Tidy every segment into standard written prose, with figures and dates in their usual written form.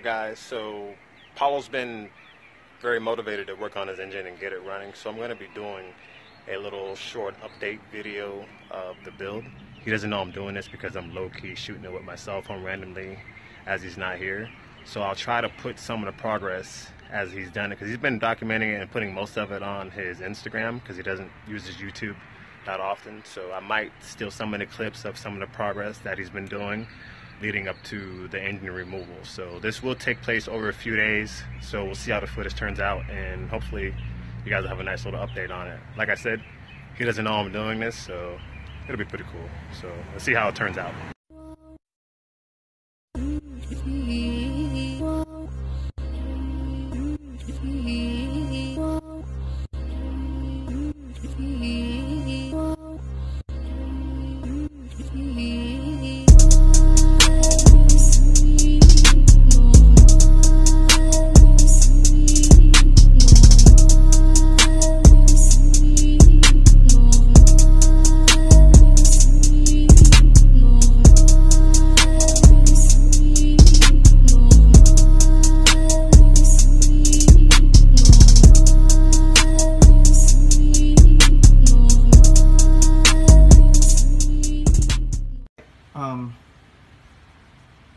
up, guys? So Paulo's been very motivated to work on his engine and get it running, so I'm going to be doing a little short update video of the build. He doesn't know I'm doing this because I'm low-key shooting it with my cell phone randomly as he's not here. So I'll try to put some of the progress as he's done it, because he's been documenting it and putting most of it on his Instagram because he doesn't use his YouTube that often. So I might steal some of the clips of some of the progress that he's been doing leading up to the engine removal. So this will take place over a few days, so we'll see how the footage turns out, and hopefully you guys will have a nice little update on it. Like I said, he doesn't know I'm doing this, so it'll be pretty cool. So let's see how it turns out.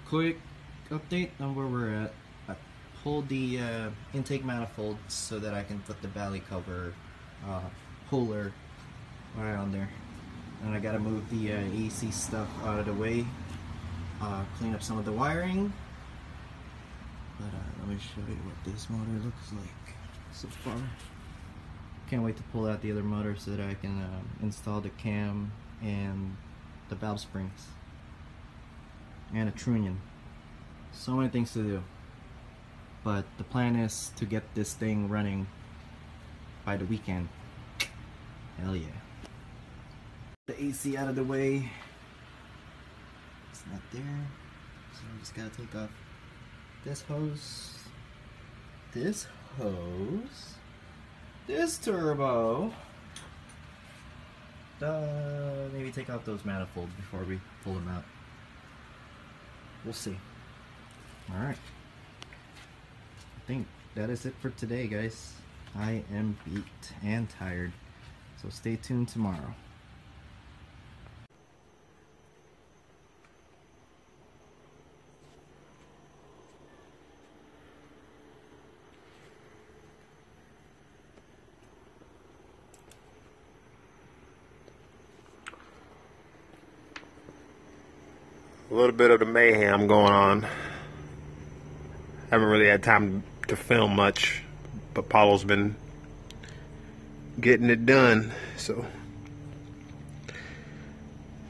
Quick update on where we're at. I pulled the intake manifold so that I can put the valley cover puller right on there, and I gotta move the AC stuff out of the way, clean up some of the wiring. But let me show you what this motor looks like so far. Can't wait to pull out the other motor so that I can install the cam and the valve springs and a trunnion. So many things to do, but the plan is to get this thing running by the weekend. Hell yeah. The AC out of the way. It's not there, so I just gotta take off this hose, this turbo, maybe take out those manifolds before we pull them out. We'll see. Alright. I think that is it for today, guys. I am beat and tired. So stay tuned tomorrow. A little bit of the mayhem going on. Haven't really had time to film much, but Paulo's been getting it done. So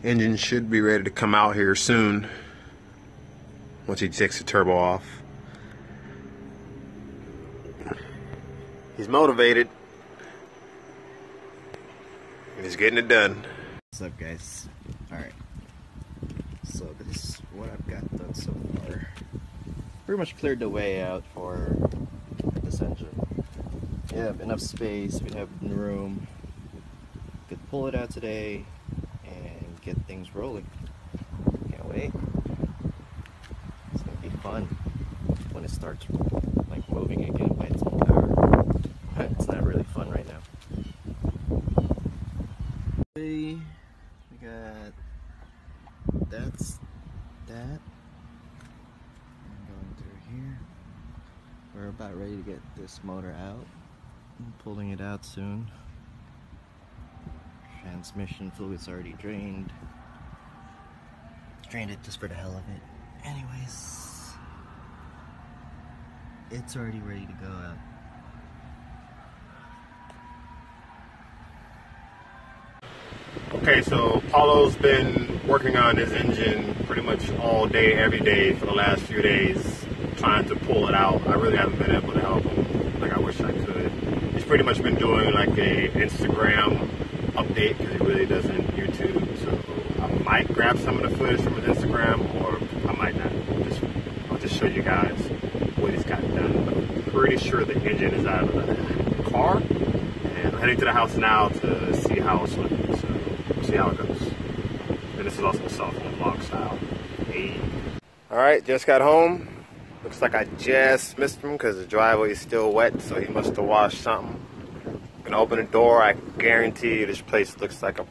engine should be ready to come out here soon once he takes the turbo off. He's motivated and he's getting it done. What's up, guys? Alright. So this is what I've got done so far. Pretty much cleared the way out for this engine. We have enough space, we have room. Could pull it out today and get things rolling. Can't wait. It's gonna be fun when it starts like moving again by its own power. It's not really fun right now. We got that's that. I'm going through here. We're about ready to get this motor out. I'm pulling it out soon. Transmission fluid's already drained. Drained it just for the hell of it. Anyways, it's already ready to go out. Okay, so Paulo's been working on his engine pretty much all day, every day for the last few days, trying to pull it out. I really haven't been able to help him like I wish I could. He's pretty much been doing like a Instagram update because he really doesn't YouTube. So I might grab some of the footage from his Instagram, or I might not. I'll just show you guys what he's got done. But I'm pretty sure the engine is out of the car, and I'm heading to the house now to see how it's looking. So we'll see how it goes. And this is also a cell phone vlog style. Hey. All right, just got home. Looks Looks like I just missed him because the driveway is still wet, so he must have washed something. Gonna open the door. I guarantee you this place looks like a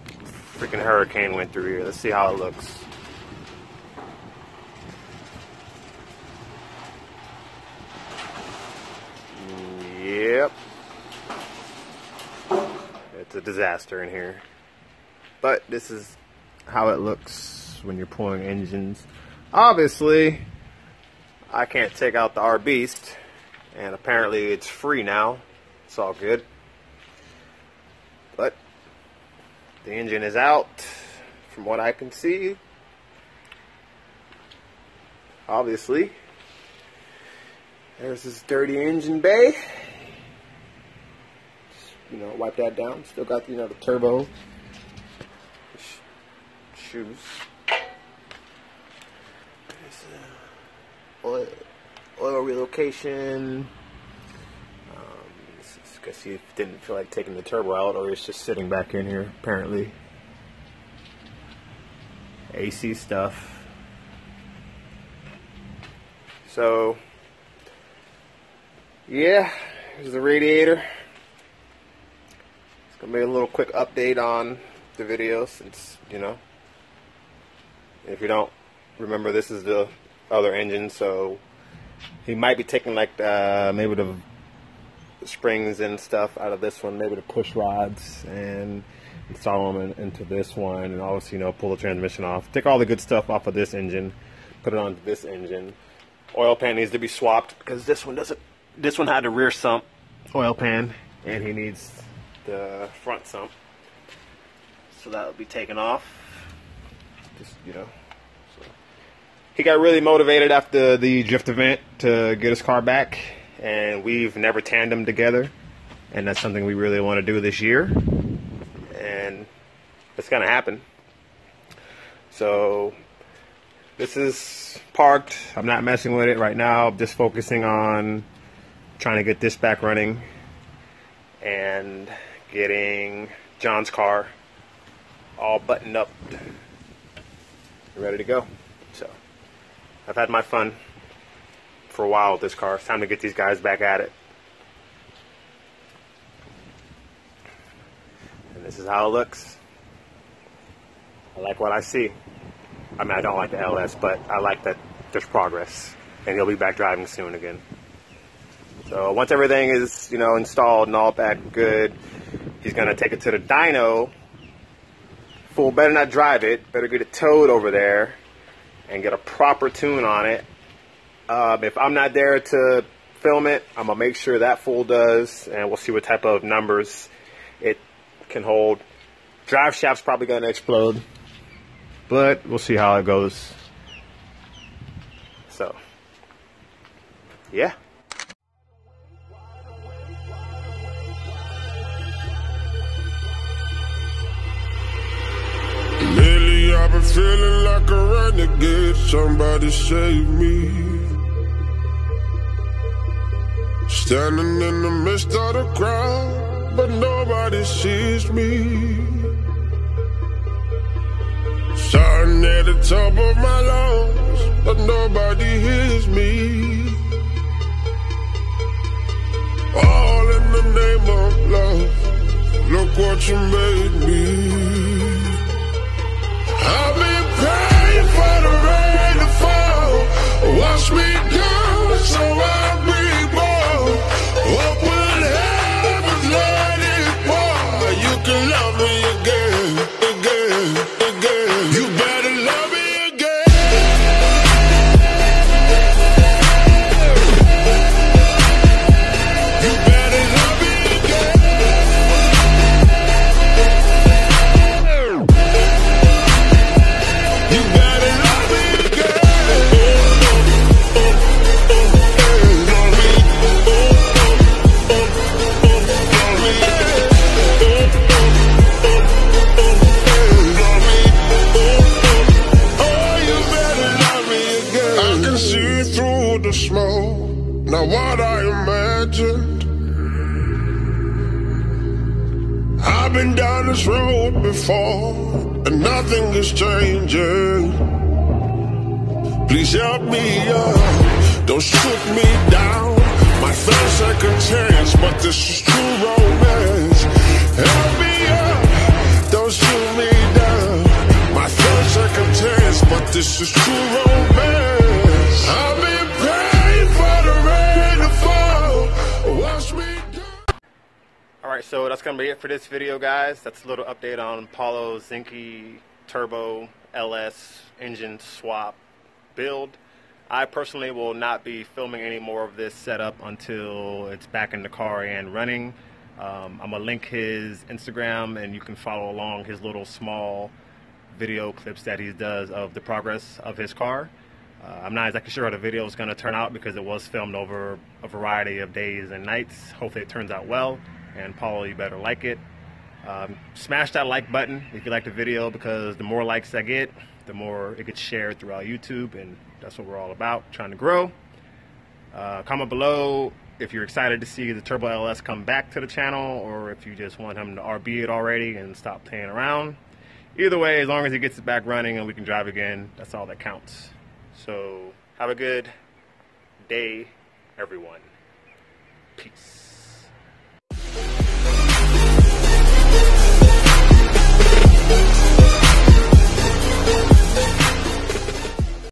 freaking hurricane went through here. Let's see how it looks. Yep. It's a disaster in here. But this is how it looks when you're pulling engines. Obviously, I can't take out the R-Beast, and apparently it's free now. It's all good. But the engine is out from what I can see. Obviously. There's this dirty engine bay. Just, you know, wipe that down. Still got, you know, the turbo. Shoes. Oil relocation. I guess he didn't feel like taking the turbo out, or it's just sitting back in here, apparently. AC stuff. So, yeah, here's the radiator. It's gonna be a little quick update on the video, since, you know, if you don't remember, this is the other engine, so he might be taking like maybe the springs and stuff out of this one, maybe the push rods, and install them into this one, and obviously, you know, pull the transmission off, take all the good stuff off of this engine, put it onto this engine. Oil pan needs to be swapped because this one doesn't. This one had a rear sump oil pan, and he needs the front sump, so that will be taken off. Just, you know. He got really motivated after the drift event to get his car back, and we've never tandemed together, and that's something we really want to do this year, and it's gonna happen. So this is parked. I'm not messing with it right now. I'm just focusing on trying to get this back running and getting John's car all buttoned up, ready to go. So I've had my fun for a while with this car. It's time to get these guys back at it. And this is how it looks. I like what I see. I mean, I don't like the LS, but I like that there's progress, and he'll be back driving soon again. So once everything is, you know, installed and all back good, he's gonna take it to the dyno. Fool better not drive it. Better get it towed over there and get a proper tune on it. If I'm not there to film it, I'm gonna make sure that fool does, and we'll see what type of numbers it can hold. Drive shaft's probably gonna explode, but we'll see how it goes. So, yeah. Lately I've been feeling like a renegade. Somebody save me. Standing in the midst of the crowd, but nobody sees me. Shouting at the top of my lungs, but nobody hears me. All in the name of love, look what you made me. I've been praying for the rain to fall, wash me down so I'll be born. Open heavens, let it pour. You can love me again, again, again. You better love me again. You better love me again. You better love me again. Smoke, not what I imagined. I've been down this road before, and nothing is changing. Please help me up. don't shoot me down. My third second chance, but this is true romance. Help me up, don't shoot me down. My third second chance, but this is true romance. I've been praying for the rain to fall. Watch me do. Alright, so that's going to be it for this video, guys. That's a little update on Paulo's Zenki Turbo LS engine swap build. I personally will not be filming any more of this setup until it's back in the car and running. I'm going to link his Instagram, and you can follow along his little small video clips that he does of the progress of his car. I'm not exactly sure how the video is going to turn out because it was filmed over a variety of days and nights. Hopefully it turns out well, and Paulo, you better like it. Smash that like button if you like the video, because the more likes I get, the more it gets shared throughout YouTube, and that's what we're all about, trying to grow. Comment below if you're excited to see the Turbo LS come back to the channel, or if you just want him to RB it already and stop playing around. Either way, as long as he gets it back running and we can drive again, that's all that counts. So have a good day, everyone. Peace.